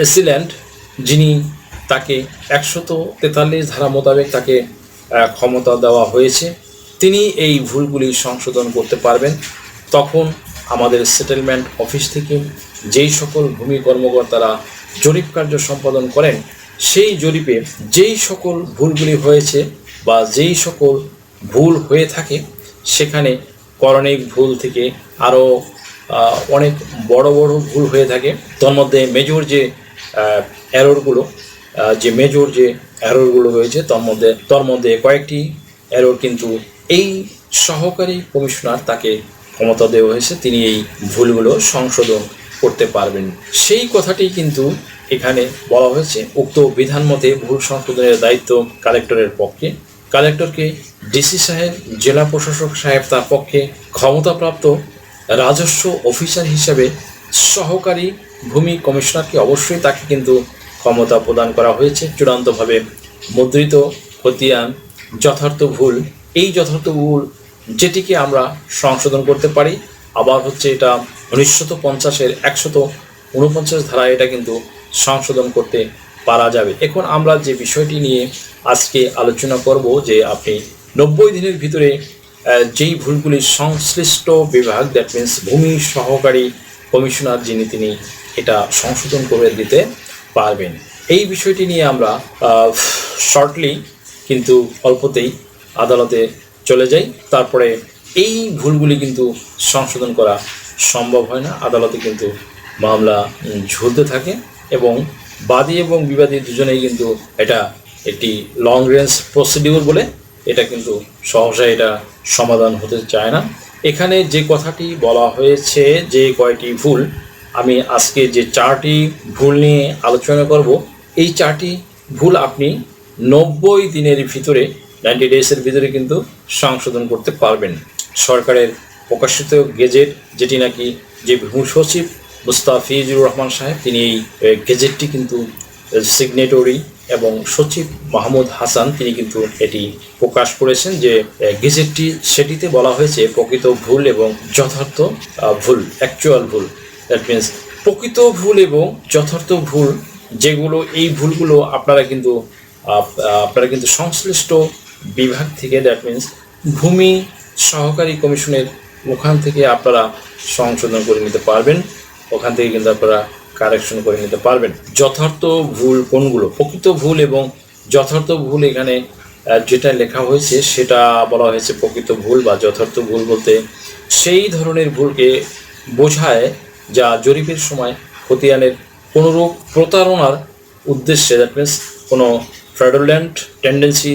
AC land, যিনি তাকে 143 ধারা মোতাবেক তাকে ক্ষমতা দেওয়া হয়েছে, তিনি এই ভুলগুলি সংশোধন করতে পারবেন। তখন আমাদের সেটেলমেন্ট অফিস থেকে যেই সকল ভূমি কর্মকর্তারা জরিপ কার্য সম্পাদন করেন, সেই জরিপে যেই সকল ভুলগুলি হয়েছে বা যেই সকল ভুল হয়ে থাকে, সেখানে করণিক ভুল থেকে আরও অনেক বড় বড় ভুল হয়ে থাকে। তন্মধ্যে মেজর যে এররগুলো রয়েছে, তার মধ্যে কয়েকটি এরর কিন্তু এই সহকারী কমিশনার তাকে ক্ষমতা দেওয়া হয়েছে, তিনি এই ভুলগুলো সংশোধন করতে পারবেন। সেই কথাটি কিন্তু এখানে বলা হয়েছে। উক্ত বিধান মতে ভুল সংশোধনের দায়িত্ব কালেক্টরের পক্ষে। কালেক্টরকে ডিসি সাহেব, জেলা প্রশাসক সাহেব তার পক্ষে ক্ষমতাপ্রাপ্ত রাজস্ব অফিসার হিসাবে সহকারী ভূমি কমিশনারকে অবশ্যই তাকে কিন্তু ক্ষমতা প্রদান করা হয়েছে। চূড়ান্তভাবে মুদ্রিত খতিয়ান, যথার্থ ভুল, এই যথার্থ ভুল যেটিকে আমরা সংশোধন করতে পারি। আবার হচ্ছে এটা 1950-এর 149 ধারায় এটা কিন্তু সংশোধন করতে পারা যাবে। এখন আমরা যে বিষয়টি নিয়ে আজকে আলোচনা করব, যে আপনি 90 দিনের ভিতরে যেই ভুলগুলি সংশ্লিষ্ট বিভাগ, দ্যাট মিন্স ভূমি সহকারী কমিশনার যিনি, তিনি এটা সংশোধন করে দিতে পারবেন। এই বিষয়টি নিয়ে আমরা শর্টলি কিন্তু অল্পতেই আদালতে চলে যাই। তারপরে এই ভুলগুলি কিন্তু সংশোধন করা সম্ভব হয় না। আদালতে কিন্তু মামলা ঝুলতে থাকে এবং বাদী এবং বিবাদী দুজনেই কিন্তু এটা একটি লং রেঞ্জ প্রসিডিউর বলে এটা কিন্তু সহসা এটা সমাধান হতে চায় না। এখানে যে কথাটি বলা হয়েছে, যে কয়টি ভুল, আমি আজকে যে 4টি ভুল নিয়ে আলোচনা করব, এই 4টি ভুল আপনি 90 দিনের ভিতরে, 90 ডেজের ভিতরে কিন্তু সংশোধন করতে পারবেন। সরকারের প্রকাশিত গেজেট, যেটি নাকি যে ভূমি সচিব মুস্তাফিজুর রহমান সাহেব, তিনি এই গেজেটটি কিন্তু সিগনেটরি, এবং সচিব মাহমুদ হাসান তিনি কিন্তু এটি প্রকাশ করেছেন। যে গেজেটটি, সেটিতে বলা হয়েছে প্রকৃত ভুল এবং যথার্থ ভুল, অ্যাকচুয়াল ভুল, দ্যাট মিনস প্রকৃত ভুল এবং যথার্থ ভুল যেগুলো, এই ভুলগুলো আপনারা কিন্তু সংশ্লিষ্ট বিভাগ থেকে, দ্যাট মিনস ভূমি সহকারী কমিশনের ওখান থেকে আপনারা সংশোধন করে নিতে পারবেন। ওখান থেকে কিন্তু আপনারা কারেকশন করে নিতে পারবেন। যথার্থ ভুল কোনগুলো, প্রকৃত ভুল এবং যথার্থ ভুল, এখানে যেটা লেখা হয়েছে সেটা বলা হয়েছে প্রকৃত ভুল বা যথার্থ ভুল বলতে সেই ধরনের ভুলকে বোঝায় যা জরিপের সময় খতিয়ানের কোনোরূপ প্রতারণার উদ্দেশ্যে, দ্যাট মিনস কোনো ফ্রডুলেন্ট টেন্ডেন্সি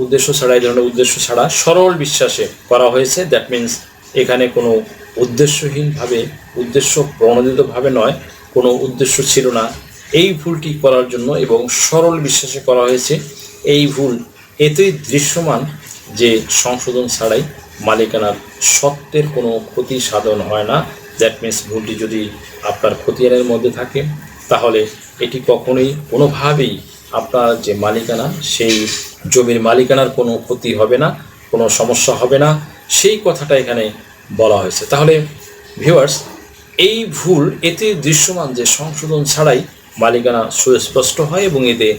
উদ্দেশ্য ছাড়া, এই ধরনের উদ্দেশ্য ছাড়া সরল বিশ্বাসে করা হয়েছে। দ্যাট মিনস এখানে কোনো উদ্দেশ্যহীনভাবে, উদ্দেশ্য প্রণোদিতভাবে নয়, কোনো উদ্দেশ্য ছিল না এই ভুলটি করার জন্য, এবং সরল বিশ্বাসে করা হয়েছে। এই ভুল এতই দৃশ্যমান যে সংশোধন ছাড়াই মালিকানার সত্ত্বের কোনো ক্ষতি সাধন হয় না। দ্যাট মিনস ভুলটি যদি আপনার খতিয়ানের মধ্যে থাকে, তাহলে এটি কখনোই কোনোভাবেই আপনার যে মালিকানা, সেই জমির মালিকানার কোনো ক্ষতি হবে না, কোনো সমস্যা হবে না, সেই কথাটা এখানে বলা হয়েছে। তাহলে ভিউয়ার্স, এই ভুল এতে দৃশ্যমান যে সংশোধন ছাড়াই মালিকানা সুস্পষ্ট হয় এবং এতে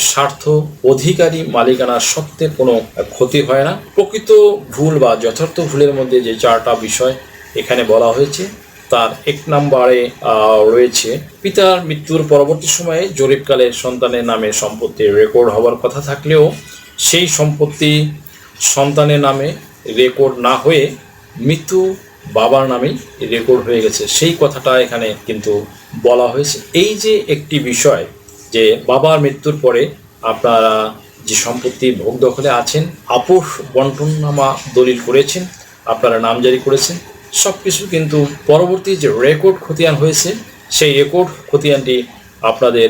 স্বার্থ অধিকারী মালিকানার সত্ত্বে কোনো ক্ষতি হয় না। প্রকৃত ভুল বা যথার্থ ভুলের মধ্যে যে 4টা বিষয় এখানে বলা হয়েছে, তার 1 নম্বরে রয়েছে পিতার মৃত্যুর পরবর্তী সময়ে জরিপকালে সন্তানের নামে সম্পত্তি রেকর্ড হওয়ার কথা থাকলেও সেই সম্পত্তি সন্তানের নামে রেকর্ড না হয়ে মৃত্যু বাবার নামেই রেকর্ড হয়ে গেছে, সেই কথাটা এখানে কিন্তু বলা হয়েছে। এই যে একটি বিষয়, যে বাবার মৃত্যুর পরে আপনারা যে সম্পত্তি ভোগ দখলে আছেন, আপোষ বন্টননামা দলিল করেছেন, আপনারা নামজারি করেছেন, সব কিছু কিন্তু পরবর্তী যে রেকর্ড খতিয়ান হয়েছে, সেই রেকর্ড খতিয়ানটি আপনাদের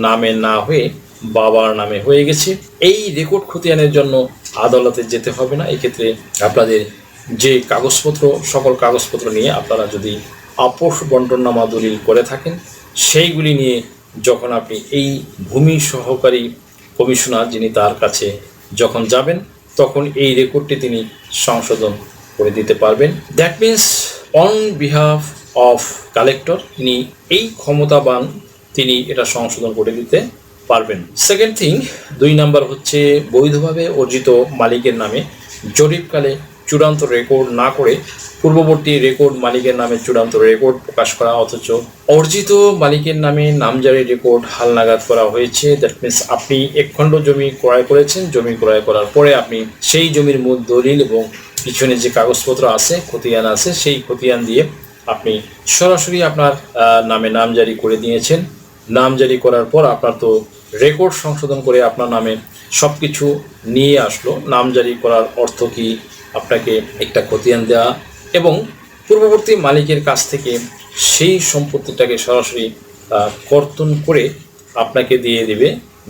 নামে না হয়ে বাবার নামে হয়ে গেছে। এই রেকর্ড খতিয়ানের জন্য আদালতে যেতে হবে না। এক্ষেত্রে আপনাদের যে কাগজপত্র, সকল কাগজপত্র নিয়ে আপনারা যদি আপোষ বন্টননামা দলিল করে থাকেন, সেইগুলি নিয়ে যখন আপনি এই ভূমি সহকারী কমিশনার যিনি, তার কাছে যখন যাবেন, তখন এই রেকর্ডটি তিনি সংশোধন করে দিতে পারবেন। That means on behalf of collector, তিনি এই ক্ষমতাবান তিনি এটা সংশোধন করে দিতে পারবেন। সেকেন্ড থিং, 2 নাম্বার হচ্ছে বৈধভাবে অর্জিত মালিকের নামে জরিপকালে চূড়ান্ত রেকর্ড না করে পূর্ববর্তী রেকর্ড মালিকের নামে চূড়ান্ত রেকর্ড প্রকাশ করা, অথচ অর্জিত মালিকের নামে নামজারি রেকর্ড হালনাগাদ করা হয়েছে। দ্যাট মিনস আপনি এক খণ্ড জমি ক্রয় করেছেন, জমি ক্রয় করার পরে আপনি সেই জমির মূল দলিল এবং পিছনে যে কাগজপত্র আছে, খতিয়ান আছে, সেই খতিয়ান দিয়ে আপনি সরাসরি আপনার নামে নামজারি করে দিয়েছেন। নামজারি করার পর আপনার তো রেকর্ড সংশোধন করে আপনার নামে সব কিছু নিয়ে আসলো। নামজারি করার অর্থ কি? আপনাকে একটা খতিয়ান দেওয়া এবং পূর্ববর্তী মালিকের কাছ থেকে সেই সম্পত্তিটাকে সরাসরি কর্তন করে আপনাকে দিয়ে দেবে।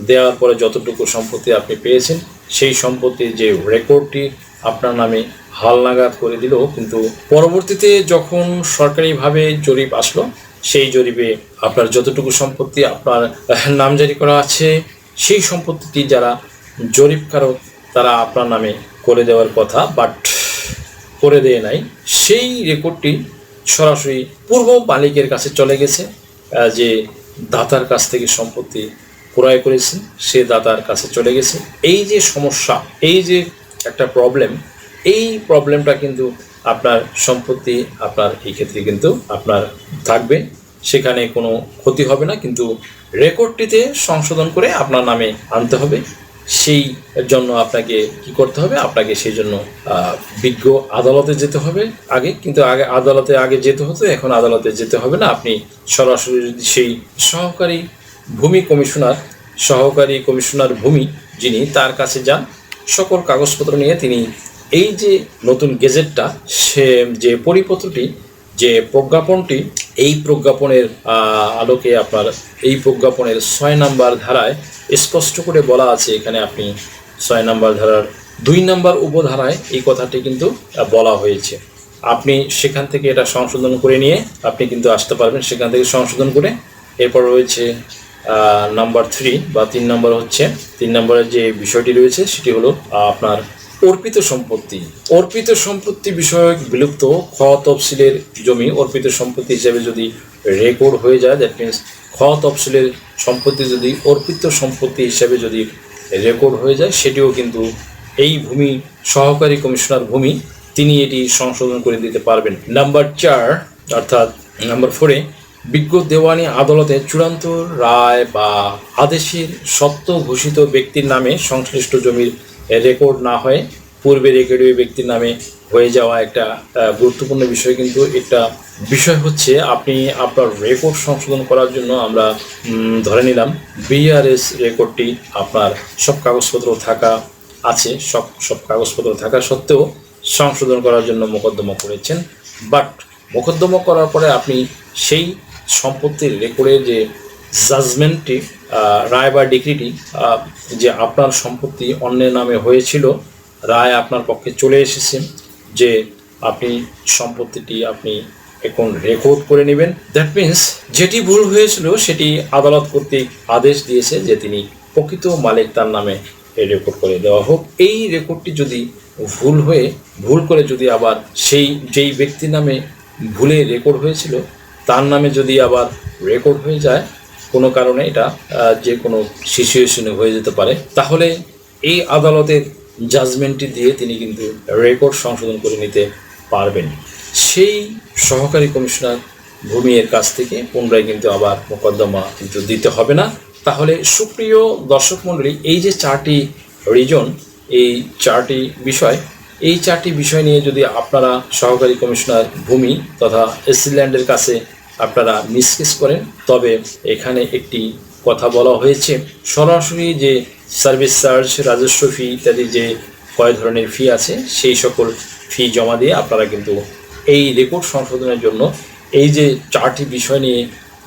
দেওয়ার পরে যতটুকু সম্পত্তি আপনি পেয়েছেন সেই সম্পত্তির যে রেকর্ডটি আপনার নামে হালনাগাদ করে দিল। কিন্তু পরবর্তীতে যখন সরকারিভাবে জরিপ আসলো, সেই জরিপে আপনার যতটুকু সম্পত্তি আপনার নামজারি করা আছে সেই সম্পত্তিটি যারা জরিপকারক তারা আপনার নামে করে দেওয়ার কথা, বাট করে দেয় নাই। সেই রেকর্ডটি সরাসরি পূর্ব মালিকের কাছে চলে গেছে। যে দাতার কাছ থেকে সম্পত্তি ক্রয় করেছেন সে দাতার কাছে চলে গেছে। এই যে সমস্যা, এই যে একটা প্রবলেম, এই প্রবলেমটা কিন্তু আপনার সম্পত্তি আপনার এই ক্ষেত্রে কিন্তু আপনার থাকবে, সেখানে কোনো ক্ষতি হবে না, কিন্তু রেকর্ডটিতে সংশোধন করে আপনার নামে আনতে হবে। সেই জন্য আপনাকে কি করতে হবে? আপনাকে সেই জন্য বিজ্ঞ আদালতে যেতে হবে আগে, কিন্তু আগে আদালতে আগে যেতে হতো, এখন আদালতে যেতে হবে না। আপনি সরাসরি যদি সেই সহকারী কমিশনার ভূমি যিনি, তার কাছে যান, সকল কাগজপত্র নিয়ে তিনি এই যে নতুন গেজেটটা, সে যে পরিপত্রটি, যে প্রজ্ঞাপনটি, এই প্রজ্ঞাপনের আলোকে আপনার এই প্রজ্ঞাপনের 6 নম্বর ধারায় স্পষ্ট করে বলা আছে। এখানে আপনি 6 নম্বর ধারার 2 নম্বর উপধারায় এই কথাটি কিন্তু বলা হয়েছে। আপনি সেখান থেকে এটা সংশোধন করে নিয়ে আপনি কিন্তু আসতে পারবেন, সেখান থেকে সংশোধন করে। এরপর রয়েছে নাম্বার 3 বা 3 নম্বর হচ্ছে 3 নম্বরের যে বিষয়টি রয়েছে সেটি হলো আপনার অর্পিত সম্পত্তি বিষয়ক বিলুপ্ত খ তফসিলের জমি অর্পিত সম্পত্তি হিসেবে যদি রেকর্ড হয়ে যায়, দ্যাট মিনস খ তফসিলের সম্পত্তি যদি অর্পিত সম্পত্তি হিসেবে যদি রেকর্ড হয়ে যায়, সেটিও কিন্তু এই ভূমি সহকারী কমিশনার ভূমি তিনি এটি সংশোধন করে দিতে পারবেন। নাম্বার 4 অর্থাৎ নাম্বার 4-এ বিজ্ঞ দেওয়ানি আদালতে চূড়ান্ত রায় বা আদেশের সত্য ঘোষিত ব্যক্তির নামে সংশ্লিষ্ট জমির রেকর্ড না হয় পূর্বে রেকর্ডীয় ব্যক্তির নামে হয়ে যাওয়া একটা গুরুত্বপূর্ণ বিষয়। কিন্তু একটা বিষয় হচ্ছে আপনি আপনার রেকর্ড সংশোধন করার জন্য আমরা ধরে নিলাম বিআরএস রেকর্ডটি আপনার সব কাগজপত্র থাকা আছে, সব কাগজপত্র থাকা সত্ত্বেও সংশোধন করার জন্য মোকদ্দমা করেছেন, বাট মোকদ্দমা করার পরে আপনি সেই সম্পত্তির রেকর্ডের যে জাজমেন্টটি, রায় বা ডিক্রিটি, যে আপনার সম্পত্তি অন্যের নামে হয়েছিল, রায় আপনার পক্ষে চলে এসেছে যে আপনি সম্পত্তিটি আপনি এখন রেকর্ড করে নেবেন। দ্যাট মিনস যেটি ভুল হয়েছিল সেটি আদালত কর্তৃক আদেশ দিয়েছে যে তিনি প্রকৃত মালিক তার নামে রেকর্ড করে দেওয়া হোক। এই রেকর্ডটি যদি ভুল করে যদি আবার যেই ব্যক্তির নামে ভুলে রেকর্ড হয়েছিল তার নামে যদি আবার রেকর্ড হয়ে যায় কোনো কারণে, এটা যে কোনো সিচুয়েশনে হয়ে যেতে পারে, তাহলে এই আদালতের জাজমেন্টটি দিয়ে তিনি কিন্তু রেকর্ড সংশোধন করে নিতে পারবেন। সেই সহকারী কমিশনার ভূমির কাছ থেকে পুনরায় কিন্তু আবার মোকদ্দমা কিন্তু দিতে হবে না। তাহলে সুপ্রিয় দর্শক মণ্ডলী, এই যে 4টি রিজন, এই 4টি বিষয় নিয়ে যদি আপনারা সহকারী কমিশনার ভূমি তথা এসসি ল্যান্ডের কাছে আপনারা মিসকেস করেন, তবে এখানে একটি কথা বলা হয়েছে, সরাসরি যে সার্ভিস চার্জ, রাজস্ব ফি ইত্যাদি যে কয় ধরনের ফি আছে সেই সকল ফি জমা দিয়ে আপনারা কিন্তু এই রেকর্ড সংশোধনের জন্য এই যে 4টি বিষয় নিয়ে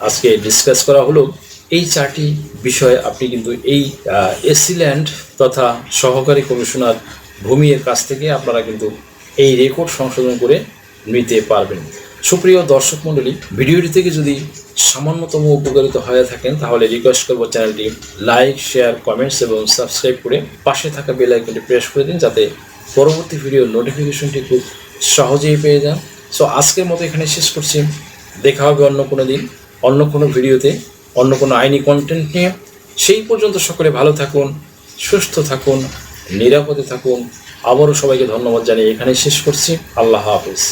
আজকে ডিসকাস করা হলো, এই 4টি বিষয় আপনি কিন্তু এই এসসি ল্যান্ড তথা সহকারী কমিশনার ভূমির কাছ থেকে আপনারা কিন্তু এই রেকর্ড সংশোধন করে নিতে পারবেন। সুপ্রিয় দর্শক মণ্ডলী, ভিডিওটি থেকে যদি সামান্যতম উপকারিত হয়ে থাকেন তাহলে রিকোয়েস্ট করব চ্যানেলটি লাইক, শেয়ার, কমেন্টস এবং সাবস্ক্রাইব করে পাশে থাকা বেল আইকনটি প্রেস করে দিন, যাতে পরবর্তী ভিডিওর নোটিফিকেশনটি খুব সহজেই পেয়ে যান। সো আজকের মতো এখানে শেষ করছি, দেখা হবে অন্য কোনো দিন অন্য কোনো ভিডিওতে। অন্য কোনো আইনি কন্টেন্ট নিয়ে। সেই পর্যন্ত সকলে ভালো থাকুন, সুস্থ থাকুন, নিরাপদে থাকুন। আবারও সবাইকে ধন্যবাদ জানিয়ে এখানে শেষ করছি। আল্লাহ হাফেজ।